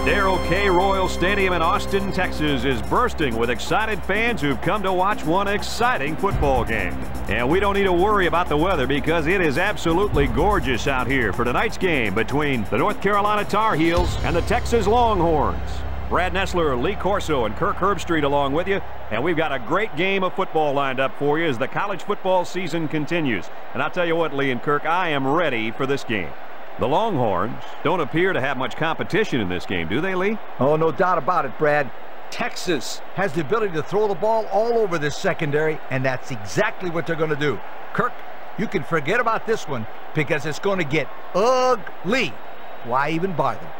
Darrell K. Royal Stadium in Austin, Texas is bursting with excited fans who've come to watch one exciting football game. And we don't need to worry about the weather because it is absolutely gorgeous out here for tonight's game between the North Carolina Tar Heels and the Texas Longhorns. Brad Nessler, Lee Corso, and Kirk Herbstreit along with you. And we've got a great game of football lined up for you as the college football season continues. And I'll tell you what, Lee and Kirk, I am ready for this game. The Longhorns don't appear to have much competition in this game, do they, Lee? Oh, no doubt about it, Brad. Texas has the ability to throw the ball all over this secondary, and that's exactly what they're going to do. Kirk, you can forget about this one because it's going to get ugly. Why even bother?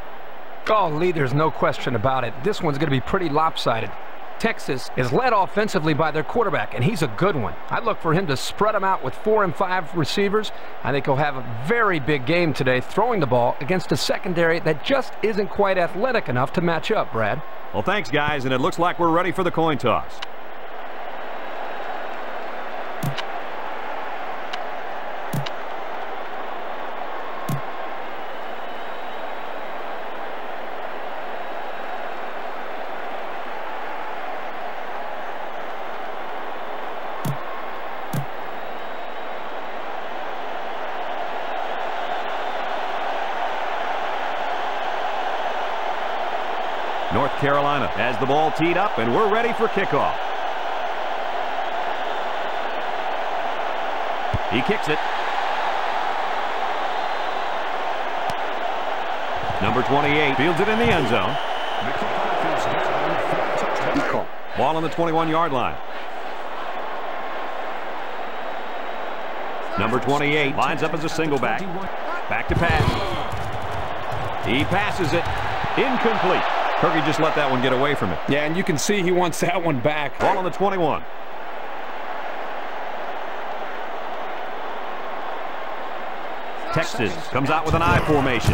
Oh, Lee, there's no question about it. This one's going to be pretty lopsided. Texas is led offensively by their quarterback, and he's a good one. I look for him to spread them out with 4 and 5 receivers. I think he'll have a very big game today throwing the ball against a secondary that just isn't quite athletic enough to match up, Brad. Well, thanks, guys, and it looks like we're ready for the coin toss. North Carolina has the ball teed up, and we're ready for kickoff. He kicks it. Number 28 fields it in the end zone. Ball on the 21-yard line. Number 28 lines up as a single back. Back to pass. He passes it. Incomplete. Kirky just let that one get away from him. Yeah, and you can see he wants that one back. Ball on the 21. Texas comes out with an I formation.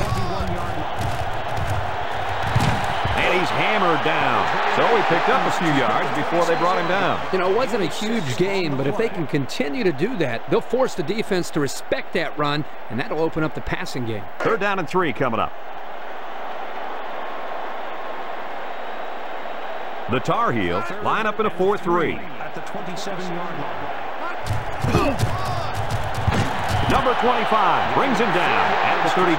And he's hammered down. So he picked up a few yards before they brought him down. You know, it wasn't a huge gain, but if they can continue to do that, they'll force the defense to respect that run, and that'll open up the passing game. 3rd down and 3 coming up. The Tar Heels line up in a 4-3. At the 27-yard line. Number 25 brings him down at the 32.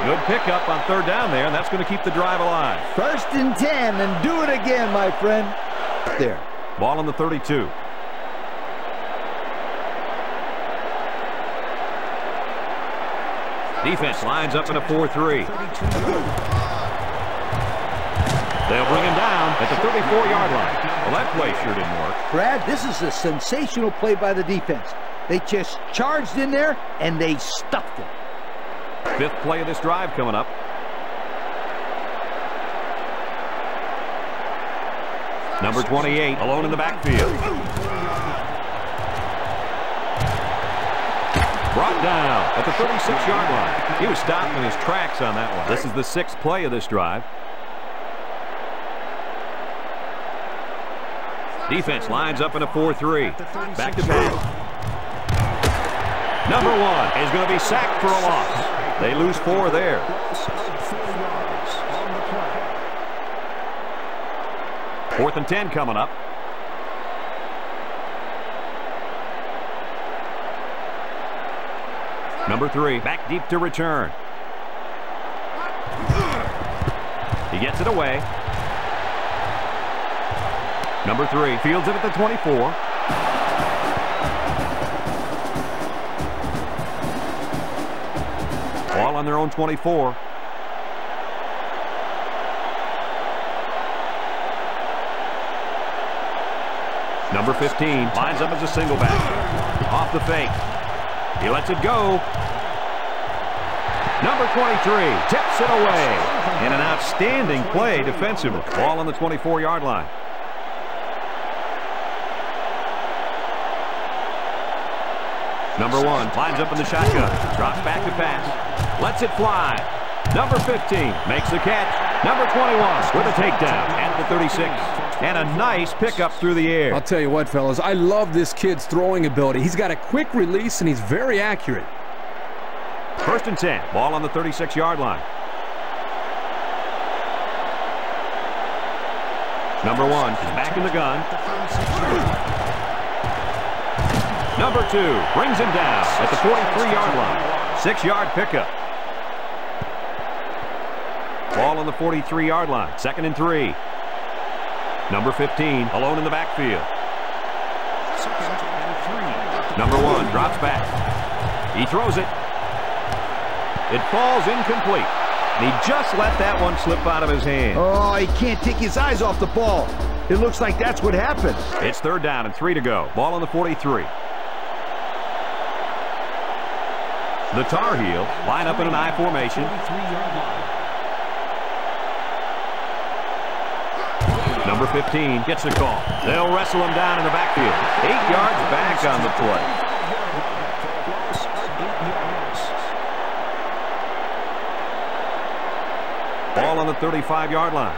Good pickup on 3rd down there, and that's going to keep the drive alive. 1st and 10, and do it again, my friend. There. Ball on the 32. Defense lines up in a 4-3. They'll bring him down at the 34-yard line. Well, that play sure didn't work. Brad, this is a sensational play by the defense. They just charged in there, and they stuffed it. 5th play of this drive coming up. Number 28 alone in the backfield. Brought down at the 36-yard line. He was stopped in his tracks on that one. This is the 6th play of this drive. Defense lines up in a 4-3. Back to pass. Number 1 is going to be sacked for a loss. They lose 4 there. Fourth and 10 coming up. Number 3 back deep to return. He gets it away. Number 3 fields it at the 24. Ball on their own 24. Number 15 lines up as a single back. Off the fake. He lets it go. Number 23 tips it away. And an outstanding play defensively. Ball on the 24-yard line. Number 1 lines up in the shotgun. Drops back to pass. Lets it fly. Number 15 makes the catch. Number 21 with a takedown at the 36. And a nice pickup through the air. I'll tell you what, fellas, I love this kid's throwing ability. He's got a quick release, and he's very accurate. 1st and 10. Ball on the 36-yard line. Number 1 is back in the gun. Number 2 brings him down at the 43-yard line. 6-yard pickup. Ball on the 43-yard line. 2nd and 3. Number 15 alone in the backfield. Number 1 drops back. He throws it. It falls incomplete. And he just let that one slip out of his hand. Oh, he can't take his eyes off the ball. It looks like that's what happened. It's 3rd down and 3 to go. Ball on the 43. The Tar Heels line up in an I formation. Number 15 gets the call. They'll wrestle him down in the backfield. 8 yards back on the play. Ball on the 35-yard line.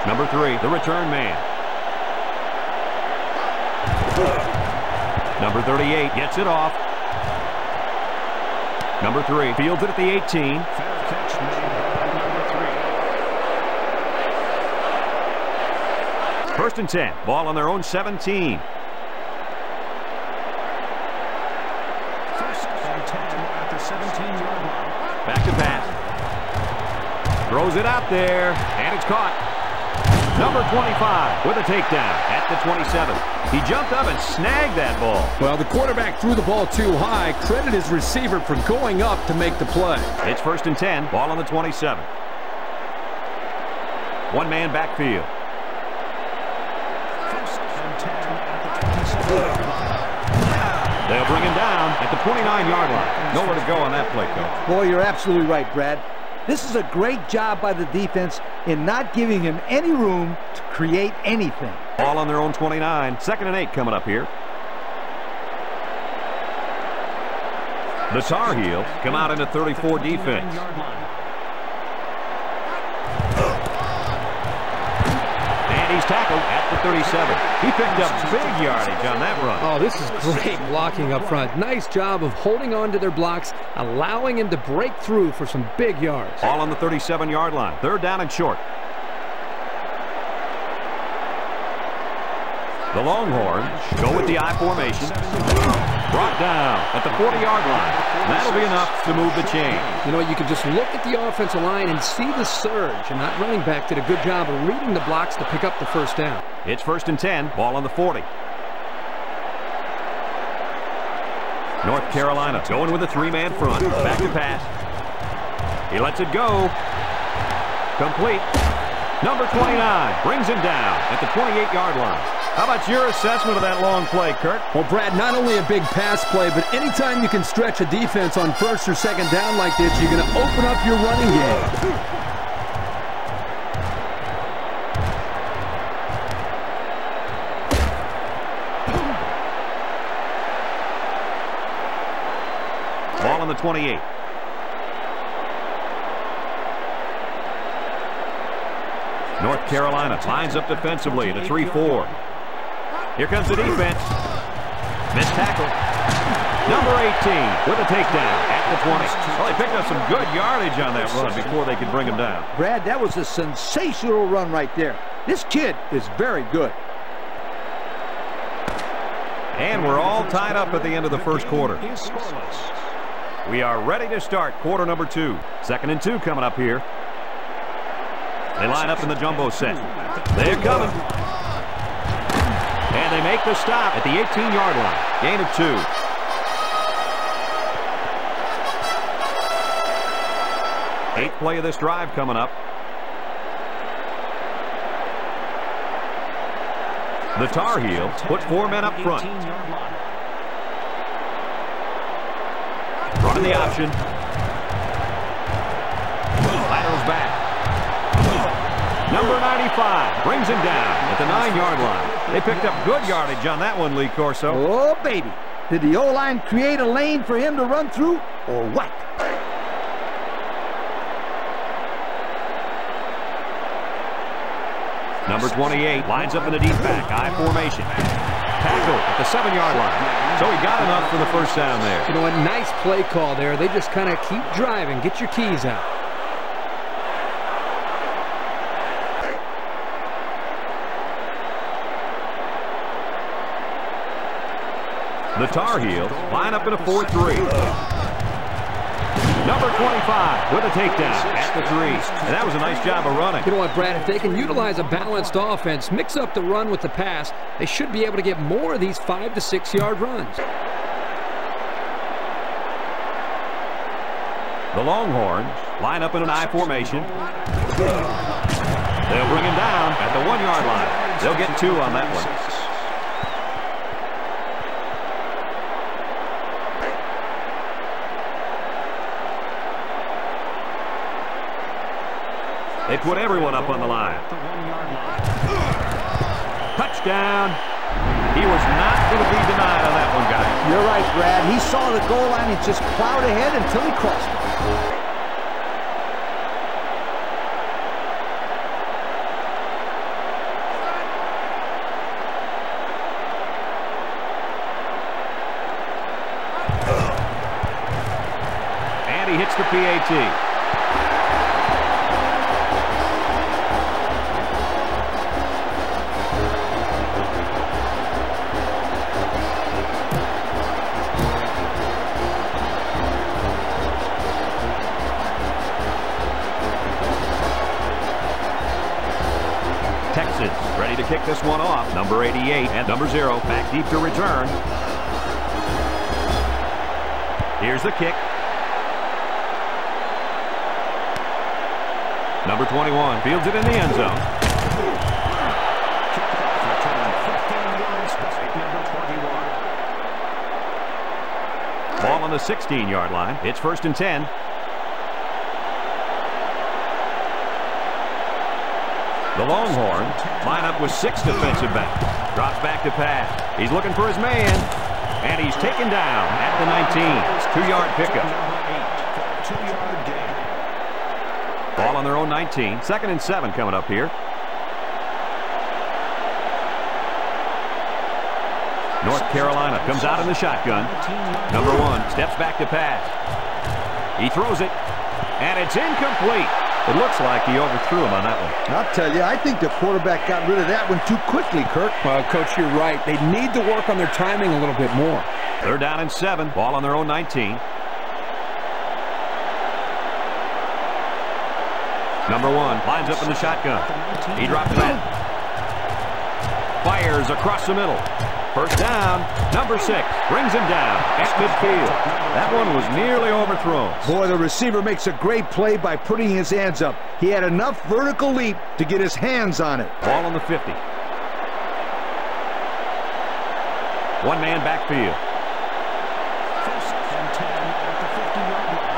Number 3, the return man. Number 38 gets it off. Number 3 fields it at the 18. Fair catch made by number 3. 1st and 10. Ball on their own 17. 1st and 10 at the 17-yard line. Back to pass. Throws it out there, and it's caught. Number 25 with a takedown at the 27. He jumped up and snagged that ball. Well, the quarterback threw the ball too high. Credit his receiver for going up to make the play. It's 1st and 10. Ball on the 27. One-man backfield. 1st and 10 at the 27-yard line. They'll bring him down at the 29-yard line. Nowhere to go on that play, Coach. Boy, you're absolutely right, Brad. This is a great job by the defense in not giving him any room to create anything. Ball on their own 29. 2nd and 8 coming up here. The Tar Heels come out into 34 defense. And he's tackled at the 37. He picked up big yardage on that run. Oh, this is great blocking up front. Nice job of holding on to their blocks, allowing him to break through for some big yards. Ball on the 37-yard line. 3rd down and short. The Longhorns go with the I formation. Brought down at the 40-yard line. That'll be enough to move the chain. You know, you can just look at the offensive line and see the surge, and that running back did a good job of reading the blocks to pick up the 1st down. It's 1st and 10. Ball on the 40. North Carolina going with a 3-man front. Back to pass. He lets it go. Complete. Number 29 brings him down at the 28-yard line. How about your assessment of that long play, Kurt? Well, Brad, not only a big pass play, but anytime you can stretch a defense on 1st or 2nd down like this, you're going to open up your running game. Ball on the 28. North Carolina lines up defensively at a 3-4. Here comes the defense. Missed tackle. Number 18 with a takedown at the 20. Well, they picked up some good yardage on that run before they could bring him down. Brad, that was a sensational run right there. This kid is very good. And we're all tied up at the end of the 1st quarter. We are ready to start quarter number 2. 2nd and 2 coming up here. They line up in the jumbo set. They're coming. And they make the stop at the 18-yard line. Gain of 2. Eighth play of this drive coming up. The Tar Heels put 4 men up front. Running the option. Laterals back. Number 95 brings him down at the 9-yard line. They picked up good yardage on that one, Lee Corso. Oh, baby. Did the O-line create a lane for him to run through, or what? Number 28 lines up in the deep back, I formation. Tackle at the 7-yard line. So he got enough for the first down there. You know, a nice play call there. They just kind of keep driving. Get your keys out. The Tar Heels line up in a 4-3. Number 25 with a takedown at the 3. And that was a nice job of running. You know what, Brad? If they can utilize a balanced offense, mix up the run with the pass, they should be able to get more of these 5- to 6-yard runs. The Longhorns line up in an I formation. They'll bring him down at the 1-yard line. They'll get 2 on that one. They put everyone up on the line. Touchdown. He was not going to be denied on that one, guys. You're right, Brad. He saw the goal line and just plowed ahead until he crossed it. And he hits the PAT. Texas ready to kick this one off. Number 88 and number 0 back deep to return. Here's the kick. Number 21 fields it in the end zone. Ball on the 16-yard line. It's 1st and 10. The Longhorns line up with 6 defensive backs. Drops back to pass. He's looking for his man. And he's taken down at the 19. 2-yard pickup. Ball on their own 19. 2nd and 7 coming up here. North Carolina comes out in the shotgun. Number 1 steps back to pass. He throws it. And it's incomplete. It looks like he overthrew him on that one. I'll tell you, I think the quarterback got rid of that one too quickly, Kirk. Well, Coach, you're right. They need to work on their timing a little bit more. 3rd down and 7. Ball on their own 19. Number 1 lines up in the shotgun. He drops back. Fires across the middle. 1st down. Number 6 brings him down at midfield. That one was nearly overthrown. Boy, the receiver makes a great play by putting his hands up. He had enough vertical leap to get his hands on it. Ball on the 50. 1-man backfield. 1st and 10 at the 50-yard line.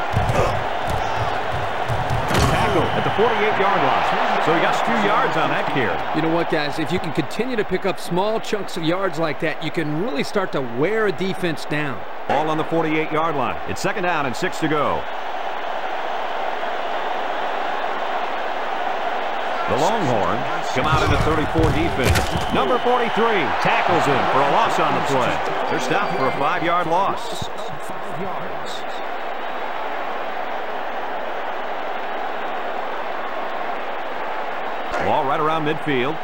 Tackle at the 48-yard line. So he got a few yards on that carry. You know what, guys? If you can continue to pick up small chunks of yards like that, you can really start to wear a defense down. Ball on the 48-yard line. It's 2nd down and 6 to go. The Longhorns come out in the 34 defense. Number 43 tackles him for a loss on the play. They're stopped for a 5-yard loss. 5 yards. Ball right around midfield.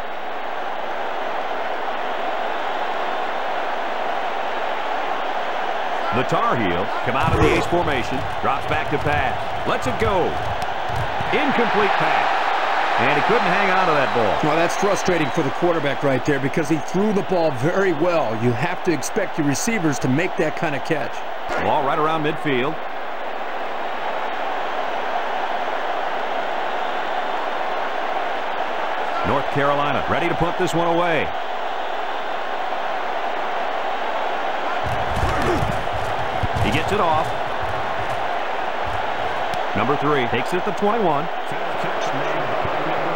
The Tar Heels come out of the ace formation. Drops back to pass. Lets it go. Incomplete pass. And he couldn't hang on to that ball. Well, that's frustrating for the quarterback right there because he threw the ball very well. You have to expect your receivers to make that kind of catch. Ball right around midfield. North Carolina ready to punt this one away. He gets it off. Number 3 takes it at the 21. Catch made by number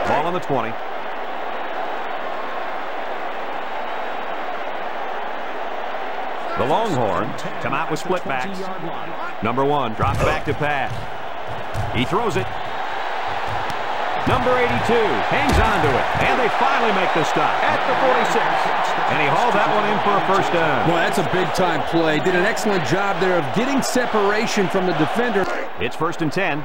3. Ball on the 20. The Longhorns come out with split backs. Number 1 drops back to pass. He throws it. Number 82 hangs on to it, and they finally make the stop at the 46. And he hauled that one in for a first down. Well, that's a big-time play. Did an excellent job there of getting separation from the defender. It's 1st and 10.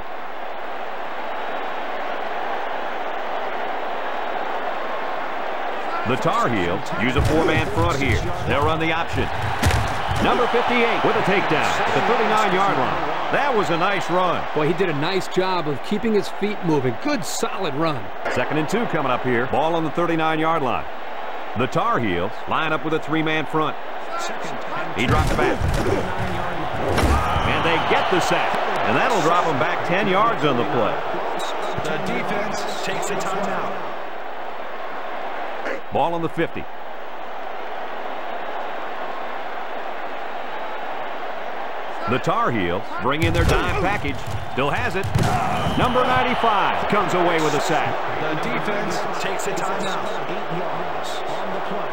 The Tar Heels use a 4-man front here. They'll run the option. Number 58 with a takedown at the 39-yard line. That was a nice run. Boy, he did a nice job of keeping his feet moving. Good, solid run. 2nd and 2 coming up here. Ball on the 39-yard line. The Tar Heels line up with a 3-man front. He dropped the back. And they get the sack. And that'll drop him back 10 yards on the play. The defense takes a timeout. Ball on the 50. The Tar Heels bring in their dime package. Still has it. Number 95 comes away with a sack. The defense takes a timeout. 8 yards on the play.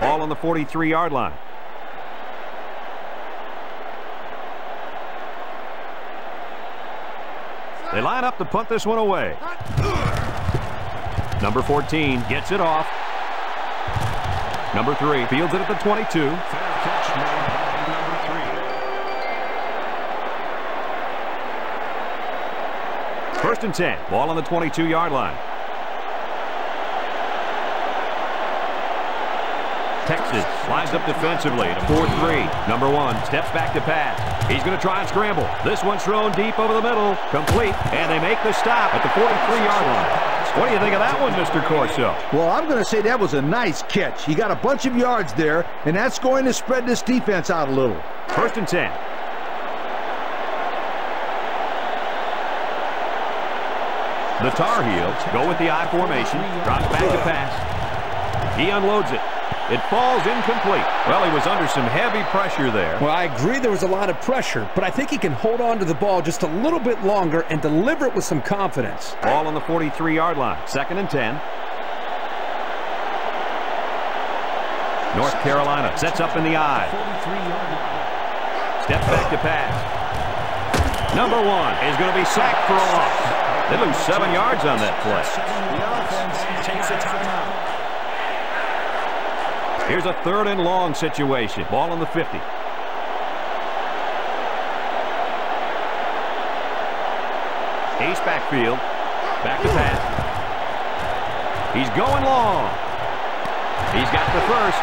Ball on the 43-yard line. They line up to punt this one away. Number 14 gets it off. Number 3 fields it at the 22. Fair catch made by number 3. 1st and 10. Ball on the 22-yard line. Texas lines up defensively at a 4-3. Number 1 steps back to pass. He's going to try and scramble. This one's thrown deep over the middle. Complete. And they make the stop at the 43-yard line. What do you think of that one, Mr. Corso? Well, I'm going to say that was a nice catch. He got a bunch of yards there, and that's going to spread this defense out a little. 1st and 10. The Tar Heels go with the I formation. Drops back to pass. He unloads it. It falls incomplete. Well, he was under some heavy pressure there. Well, I agree there was a lot of pressure, but I think he can hold on to the ball just a little bit longer and deliver it with some confidence. Ball on the 43-yard line. 2nd and 10. North Carolina sets up in the I. Steps back to pass. Number 1 is going to be sacked for a loss. They lose 7 yards on that play. The offense takes a timeout. Here's a 3rd and long situation. Ball on the 50. Ace backfield. Back to pass. He's going long. He's got the first.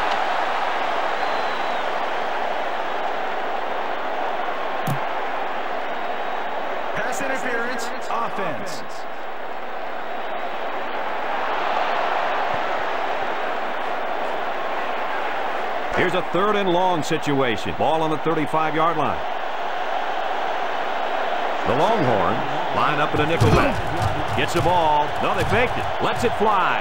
Pass interference. Offense. Here's a 3rd and long situation. Ball on the 35-yard line. The Longhorns line up in a nickel back. Gets the ball. No, they faked it. Lets it fly.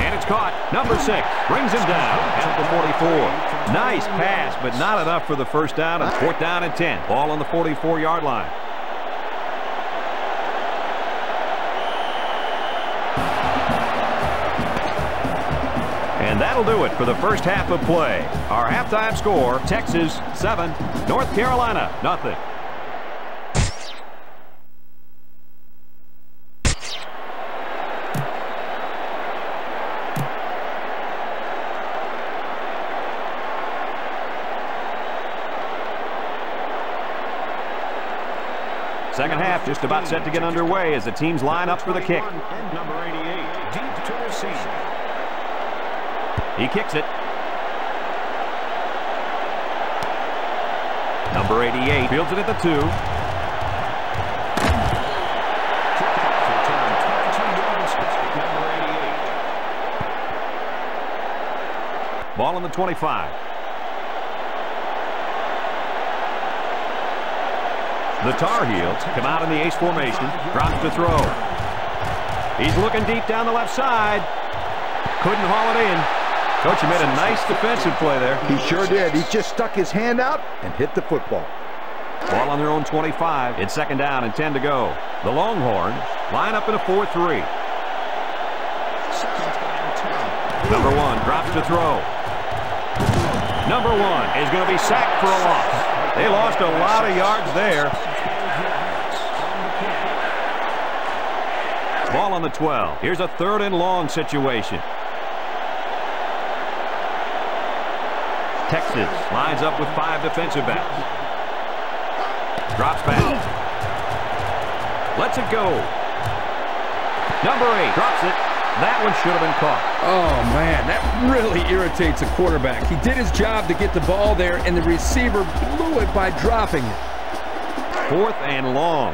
And it's caught. Number 6 brings him down at the 44. Nice pass, but not enough for the first down. And 4th down and 10. Ball on the 44-yard line. And that'll do it for the first half of play. Our halftime score, Texas 7, North Carolina nothing. Second half just about set to get underway as the teams line up for the kick. Number 88, deep to receive. He kicks it. Number 88 fields it at the 2. Ball on the 25. The Tar Heels come out in the ace formation. Drops to throw. He's looking deep down the left side. Couldn't haul it in. Coach, he made a nice defensive play there. He sure did. He just stuck his hand out and hit the football. Ball on their own 25. It's 2nd down and 10 to go. The Longhorns line up in a 4-3. Number 1 drops to throw. Number 1 is going to be sacked for a loss. They lost a lot of yards there. Ball on the 12. Here's a 3rd and long situation. Texas lines up with 5 defensive backs. Drops back. Lets it go. Number 8 drops it. That one should have been caught. Oh, man, that really irritates a quarterback. He did his job to get the ball there, and the receiver blew it by dropping it. 4th and long.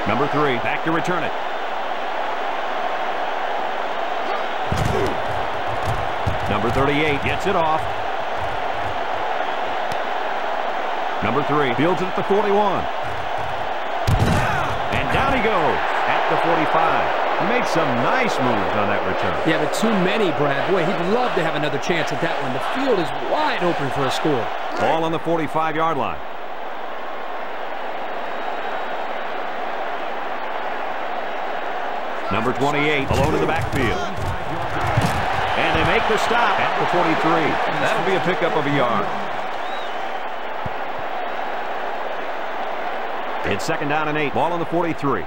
Number 3, back to return it. Number 38 gets it off. Number 3 fields it at the 41. And down he goes at the 45. He made some nice moves on that return. Yeah, but too many, Brad. Boy, he'd love to have another chance at that one. The field is wide open for a score. Ball on the 45-yard line. Number 28 alone in the backfield. And they make the stop at the 43. That'll be a pickup of a yard. It's 2nd down and 8. Ball on the 43.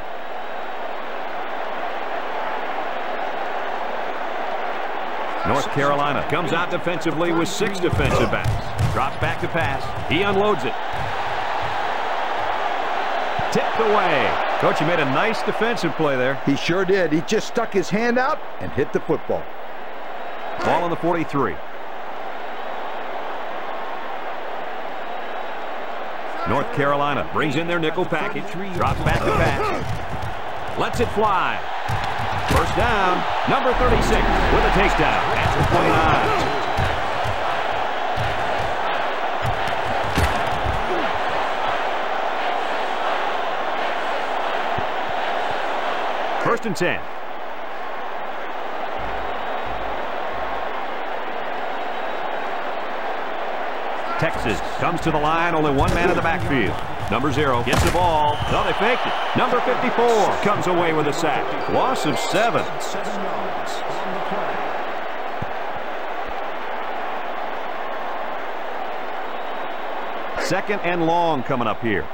North Carolina comes out defensively with 6 defensive backs. Drops back to pass. He unloads it. Tipped away. Coach, he made a nice defensive play there. He sure did. He just stuck his hand out and hit the football. Ball on the 43. North Carolina brings in their nickel package. Drops back to pass. Lets it fly. 1st down. Number 36 with a takedown at the 29. First and 10. Texas comes to the line, only 1 man in the backfield. Number 0 gets the ball. No, they faked it. Number 54 comes away with a sack. Loss of 7. 7 yards on the play. Second and long coming up here.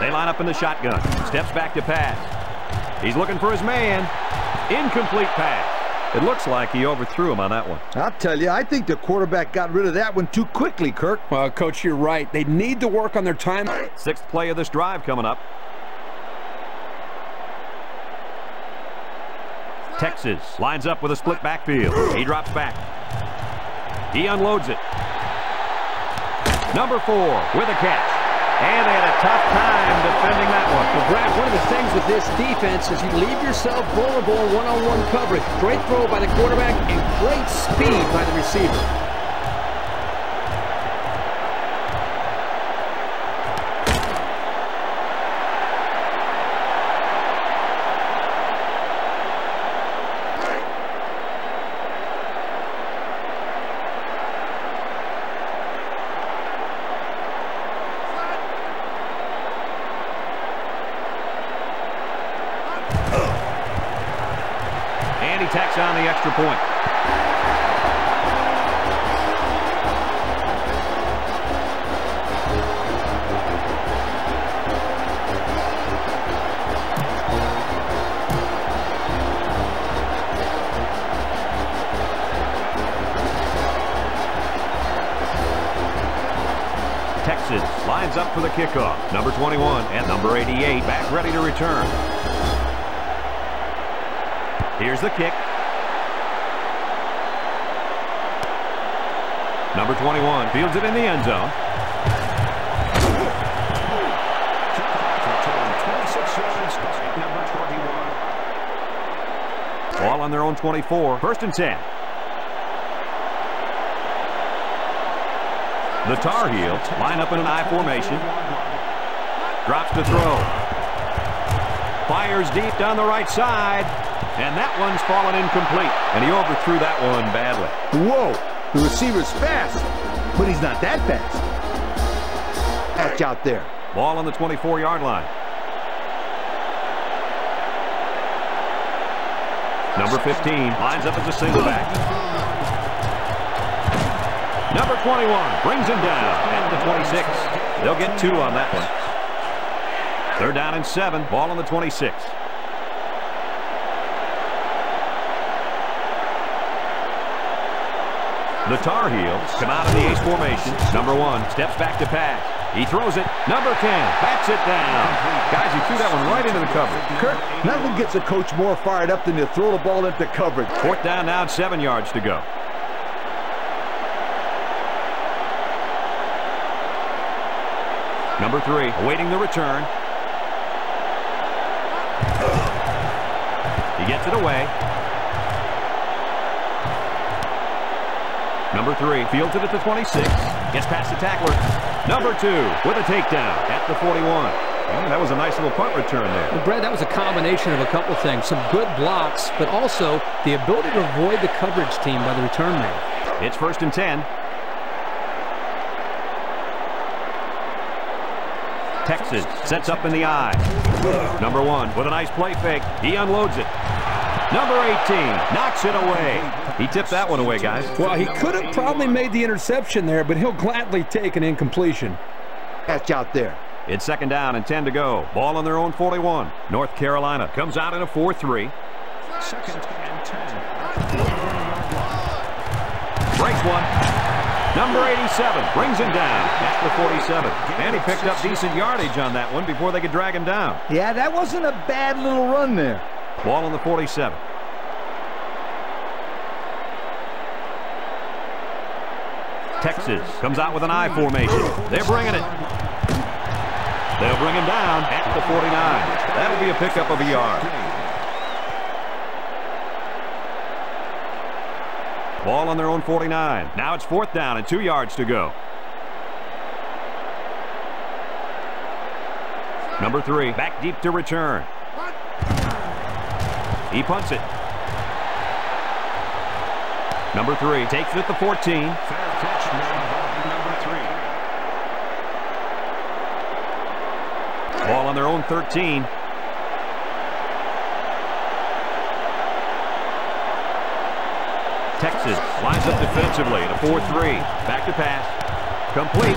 They line up in the shotgun. Steps back to pass. He's looking for his man. Incomplete pass. It looks like he overthrew him on that one. I'll tell you, I think the quarterback got rid of that one too quickly, Kirk. Well, Coach, you're right. They need to work on their time. 6th play of this drive coming up. Texas lines up with a split backfield. He drops back. He unloads it. Number 4 with a catch. And they had a tough time defending that one. Well, Brad, one of the things with this defense is you leave yourself vulnerable in one-on-one coverage. Great throw by the quarterback and great speed by the receiver. Tacks on the extra point. Texas lines up for the kickoff. Number 21 and number 88 back ready to return. Here's the kick. Number 21 fields it in the end zone. 26 yards, number 21. Ball on their own 24. 1st and 10. The Tar Heels line up in an I formation. Drops to throw. Fires deep down the right side. And that one's fallen incomplete. And he overthrew that one badly. Whoa! The receiver's fast, but he's not that fast. Catch out there. Ball on the 24-yard line. Number 15 lines up as a single back. Number 21 brings him down at the 26. They'll get 2 on that one. 3rd down and 7. Ball on the 26. The Tar Heels come out of the ace formation. Number 1 steps back to pass. He throws it. Number 10 bats it down. Guys, he threw that one right into the coverage. Kirk, nothing gets a coach more fired up than to throw the ball into coverage. 4th down now, 7 yards to go. Number 3 awaiting the return. He gets it away. Number 3 fields it at the 26. Gets past the tackler. Number 2 with a takedown at the 41. Well, that was a nice little punt return there. Well, Brad, that was a combination of a couple things. Some good blocks, but also the ability to avoid the coverage team by the return man. It's 1st and 10. Texas sets up in the eye. Number 1 with a nice play fake. He unloads it. Number 18 knocks it away. He tipped that one away, guys. Well, he could have probably made the interception there, but he'll gladly take an incompletion. Catch out there. It's 2nd down and 10 to go. Ball on their own 41. North Carolina comes out in a 4-3. 2nd and 10. Breaks one. Number 87 brings him down at the 47. And he picked up decent yardage on that one before they could drag him down. Yeah, that wasn't a bad little run there. Ball on the 47. Texas comes out with an I formation. They're bringing it. They'll bring him down at the 49. That'll be a pickup of a yard. Ball on their own 49. Now it's 4th down and 2 yards to go. Number 3 back deep to return. He punts it. Number 3 takes it at the 14. Fair catch made by number 3. Ball on their own 13. Texas lines up defensively at a 4-3. Back to pass. Complete.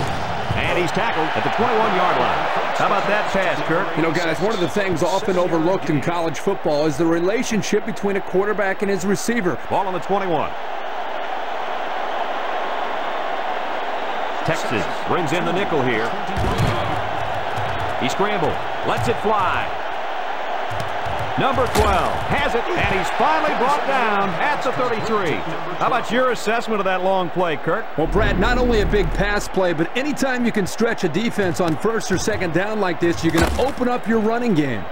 And he's tackled at the 21-yard line. How about that pass, Kirk? You know, guys, one of the things often overlooked in college football is the relationship between a quarterback and his receiver. Ball on the 21. Texas brings in the nickel here. He scrambled. Lets it fly. Number 12 has it, and he's finally brought down at the 33. How about your assessment of that long play, Kirk? Well, Brad, not only a big pass play, but anytime you can stretch a defense on 1st or 2nd down like this, you're going to open up your running game.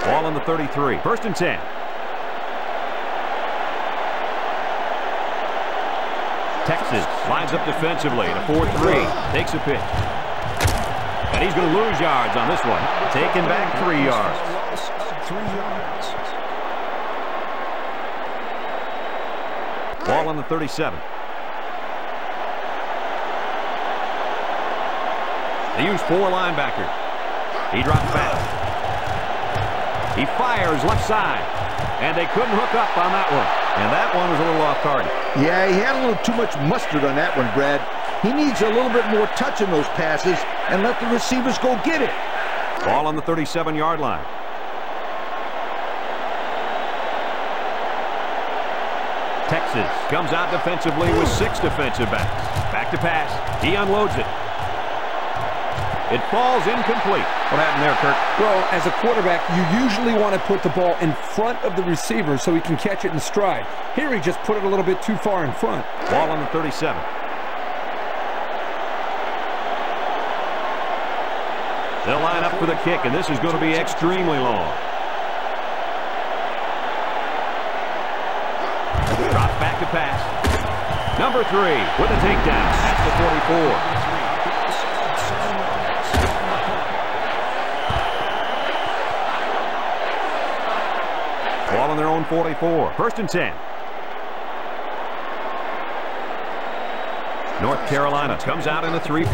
Ball on the 33. 1st and 10. Texas lines up defensively at a 4-3. Takes a pitch. And he's going to lose yards on this one. Taken back 3 yards. Loss of 3 yards. Ball on the 37. They use 4 linebackers. He drops back. He fires left side. And they couldn't hook up on that one. And that one was a little off target. Yeah, he had a little too much mustard on that one, Brad. He needs a little bit more touch in those passes and let the receivers go get it. Ball on the 37-yard line. Texas comes out defensively with 6 defensive backs. Back to pass. He unloads it. It falls incomplete. What happened there, Kirk? Well, as a quarterback, you usually want to put the ball in front of the receiver so he can catch it in stride. Here he just put it a little bit too far in front. Ball on the 37. They'll line up for the kick, and this is going to be extremely long. Drop back to pass. Number 3 with a takedown at the 44. Ball on their own 44. 1st and 10. North Carolina comes out in a 3-4.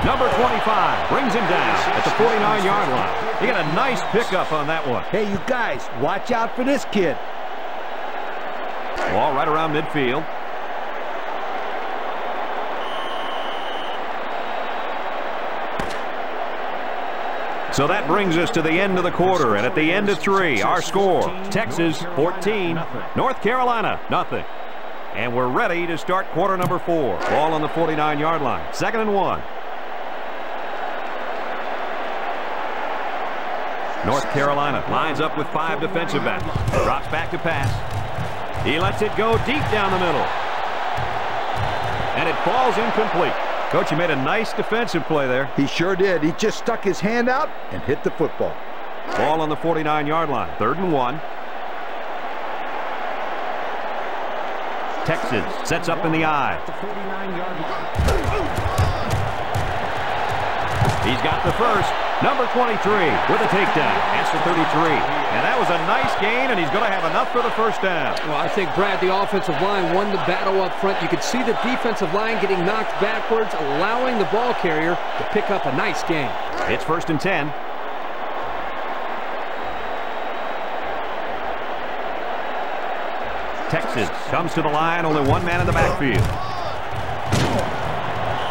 Number 25 brings him down at the 49-yard line. He got a nice pickup on that one. Hey, you guys, watch out for this kid. Ball right around midfield. So that brings us to the end of the quarter, and at the end of 3, our score, Texas 14, North Carolina nothing. And we're ready to start quarter number 4. Ball on the 49-yard line. 2nd and 1. North Carolina lines up with 5 defensive backs. Drops back to pass. He lets it go deep down the middle. And it falls incomplete. Coach, you made a nice defensive play there. He sure did. He just stuck his hand out and hit the football. Ball on the 49-yard line. 3rd and 1. Texas sets up in the I. The 49-yard line. He's got the first. Number 23 with a takedown. That's the 33. And that was a nice gain, and he's going to have enough for the first down. Well, I think, Brad, the offensive line won the battle up front. You could see the defensive line getting knocked backwards, allowing the ball carrier to pick up a nice gain. It's 1st and 10. Texas comes to the line, only one man in the backfield.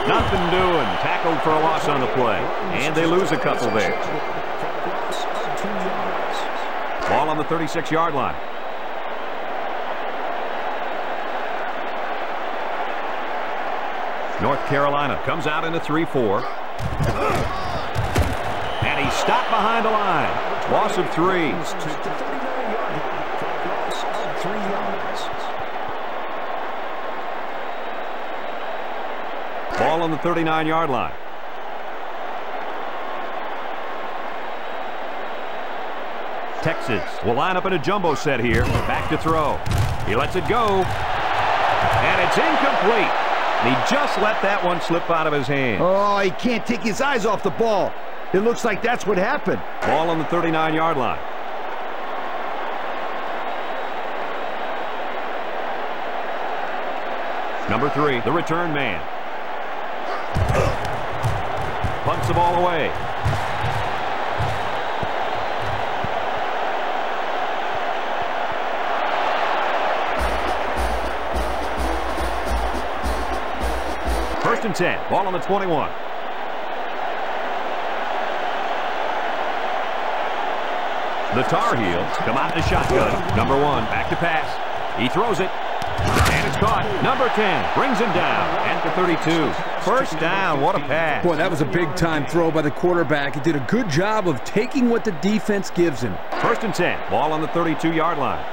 Nothing doing. Tackled for a loss on the play. And they lose a couple there. Ball on the 36-yard line. North Carolina comes out in a 3-4. And he's stopped behind the line. Loss of 3. Ball on the 39-yard line. Texas will line up in a jumbo set here. Back to throw. He lets it go. And it's incomplete. And he just let that one slip out of his hand. Oh, he can't take his eyes off the ball. It looks like that's what happened. Ball on the 39-yard line. Number 3, the return man. Punts the ball away. First and 10. Ball on the 21. The Tar Heels come out in a shotgun. Number 1, back to pass. He throws it. And it's caught. Number 10 brings him down at the 32. First down. What a pass. Boy, that was a big-time throw by the quarterback. He did a good job of taking what the defense gives him. First and 10. Ball on the 32-yard line.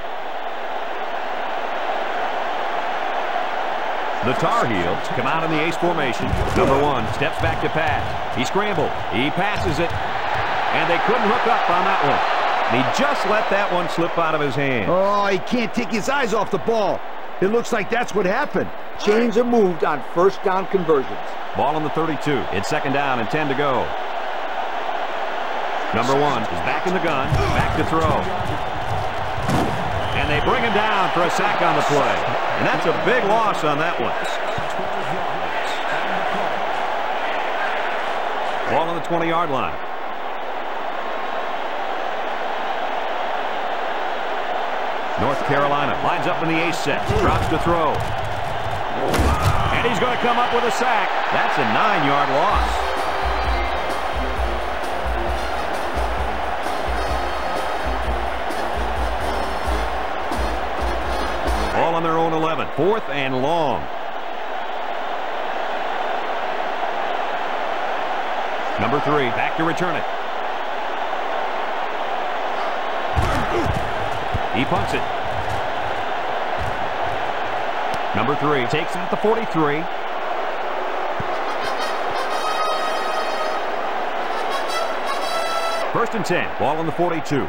The Tar Heels come out in the ace formation. Number 1 steps back to pass. He scrambled. He passes it. And they couldn't hook up on that one. And he just let that one slip out of his hand. Oh, he can't take his eyes off the ball. It looks like that's what happened. Chains are moved on first down conversions. Ball on the 32. It's 2nd down and 10 to go. Number 1 is back in the gun. Back to throw. And they bring him down for a sack on the play. And that's a big loss on that one. Ball on the 20-yard line. North Carolina lines up in the ace set. Drops to throw. And he's going to come up with a sack. That's a 9-yard loss. Ball on their own 11. 4th and long. Number 3 back to return it. He punts it. Number 3 takes it at the 43. First and 10. Ball on the 42.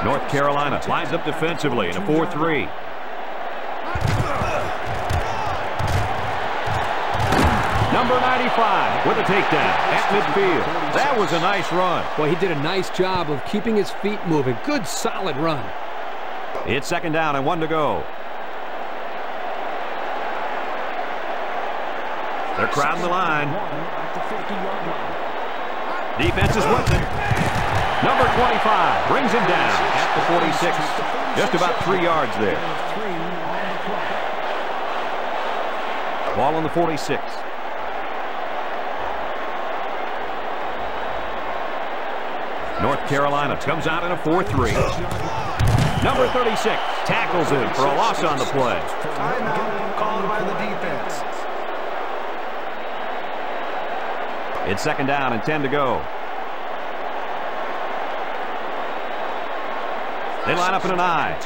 North Carolina lines up defensively in a 4-3. Number 95 with a takedown at midfield. That was a nice run. Well, he did a nice job of keeping his feet moving. Good, solid run. It's 2nd down and 1 to go. They're crowding the line. At the 50-yard line. Defense is blitzing. Number 25 brings him down at the 46. Just about 3 yards there. Ball on the 46. North Carolina comes out in a 4-3. Number 36 tackles him for a loss on the play. Timeout called by the defense. It's second down and 10 to go. They line up in an I.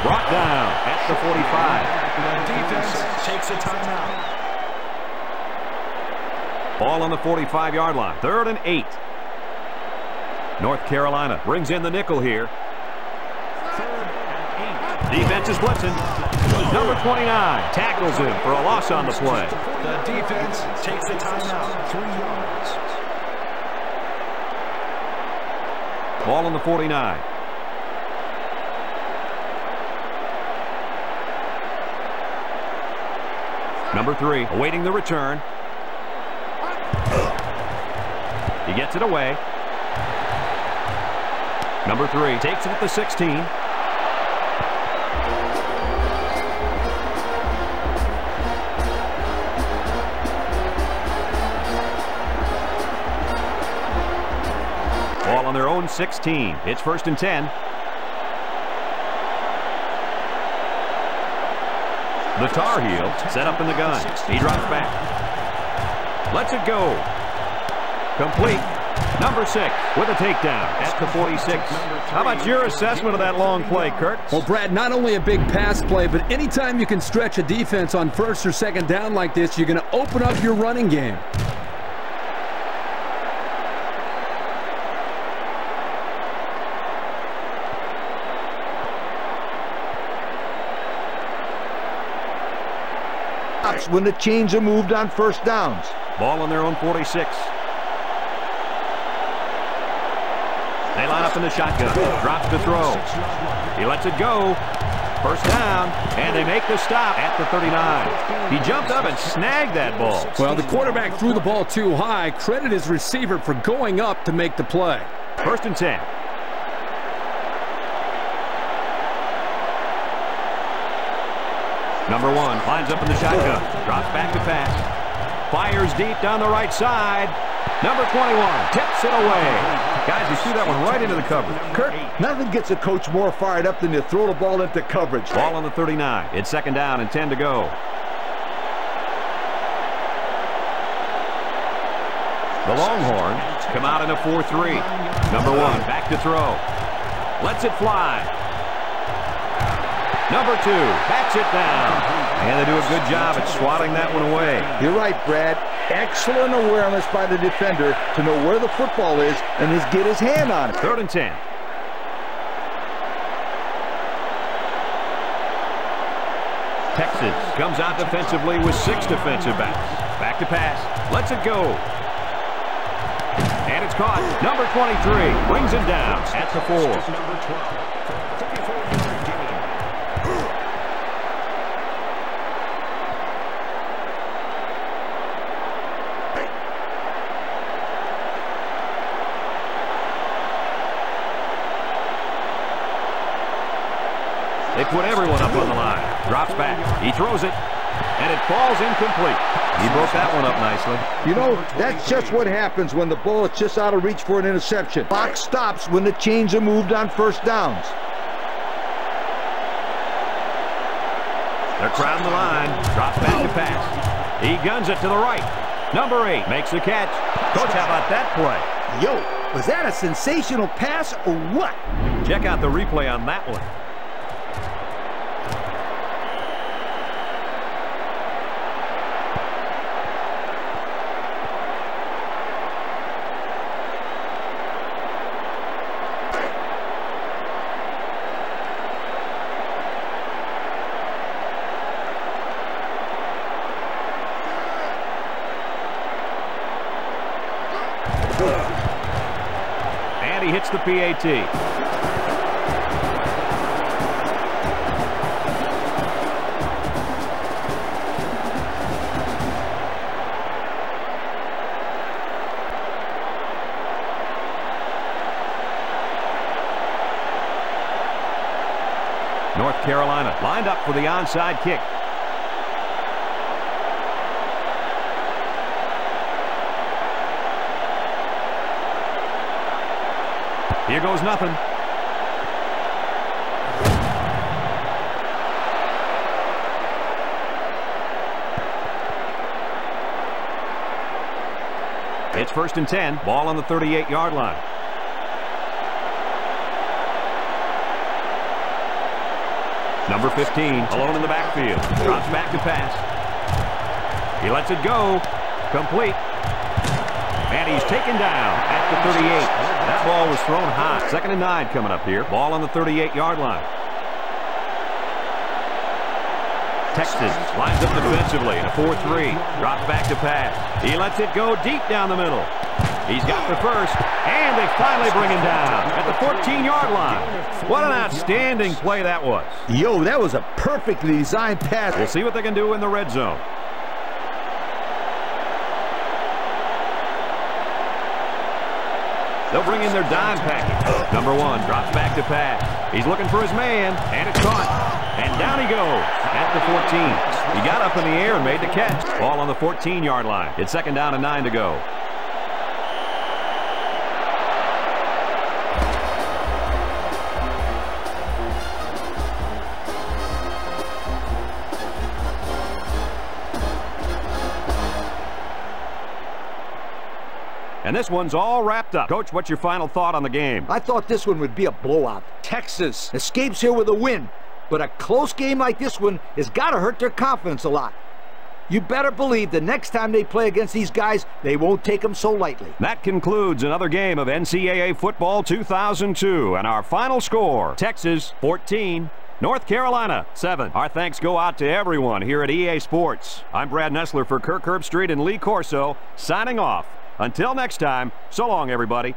Brought down at the 45. The defense takes a timeout. Ball on the 45-yard line. 3rd and 8. North Carolina brings in the nickel here. Defense is blitzing. Number 29 tackles him for a loss on the play. The defense takes a timeout. 3 yards. Ball on the 49. Number 3 awaiting the return. He gets it away. Number 3 takes it at the 16. Ball on their own 16. It's 1st and 10. The Tar Heel set up in the gun. He drops back. Lets it go. Complete. Number 6 with a takedown at the 46. How about your assessment of that long play, Kurt? Well, Brad, not only a big pass play, but anytime you can stretch a defense on 1st or 2nd down like this, you're going to open up your running game. When the chains are moved on 1st downs. Ball on their own 46. They line up in the shotgun. Drops to throw. He lets it go. 1st down, and they make the stop at the 39. He jumped up and snagged that ball. Well, the quarterback threw the ball too high. Credit his receiver for going up to make the play. 1st and 10. Number 1 lines up in the shotgun. Drops back to pass. Fires deep down the right side. Number 21 tips it away. Guys, he threw that one right into the coverage. Kurt, nothing gets a coach more fired up than to throw the ball into coverage. Ball on the 39. It's 2nd down and 10 to go. The Longhorns come out in a 4-3. Number 1 back to throw. Lets it fly. Number 2 bats it down. And they do a good job at swatting that one away. You're right, Brad. Excellent awareness by the defender to know where the football is and get his hand on it. 3rd and 10. Texas comes out defensively with 6 defensive backs. Back to pass. Lets it go. And it's caught. Number 23 brings him down at the 4. Number 12. 34-yard gain. They put everyone up on the line. Drops back. He throws it. And it falls incomplete. He broke that one up nicely. You know, that's just what happens when the ball is just out of reach for an interception. Clock stops when the chains are moved on 1st downs. They're crowding the line. Drops back to pass. He guns it to the right. Number 8 makes the catch. Coach, how about that play? Yo, was that a sensational pass or what? Check out the replay on that one. And he hits the PAT. Carolina lined up for the onside kick. Here goes nothing. It's 1st and 10. Ball on the 38-yard line. Number 15 alone in the backfield. Drops back to pass. He lets it go. Complete. And he's taken down at the 38. That ball was thrown high. 2nd and 9 coming up here. Ball on the 38-yard line. Texas lines up defensively in a 4-3. Drops back to pass. He lets it go deep down the middle. He's got the first, and they finally bring him down at the 14-yard line. What an outstanding play that was. Yo, that was a perfectly designed pass. We'll see what they can do in the red zone. They'll bring in their dime package. Number 1 drops back to pass. He's looking for his man, and it's caught. And down he goes at the 14. He got up in the air and made the catch. Ball on the 14-yard line. It's 2nd down and 9 to go. And this one's all wrapped up. Coach, what's your final thought on the game? I thought this one would be a blowout. Texas escapes here with a win. But a close game like this one has got to hurt their confidence a lot. You better believe the next time they play against these guys, they won't take them so lightly. That concludes another game of NCAA Football 2002. And our final score, Texas 14, North Carolina 7. Our thanks go out to everyone here at EA Sports. I'm Brad Nessler for Kirk Herbstreit and Lee Corso, signing off. Until next time, so long, everybody.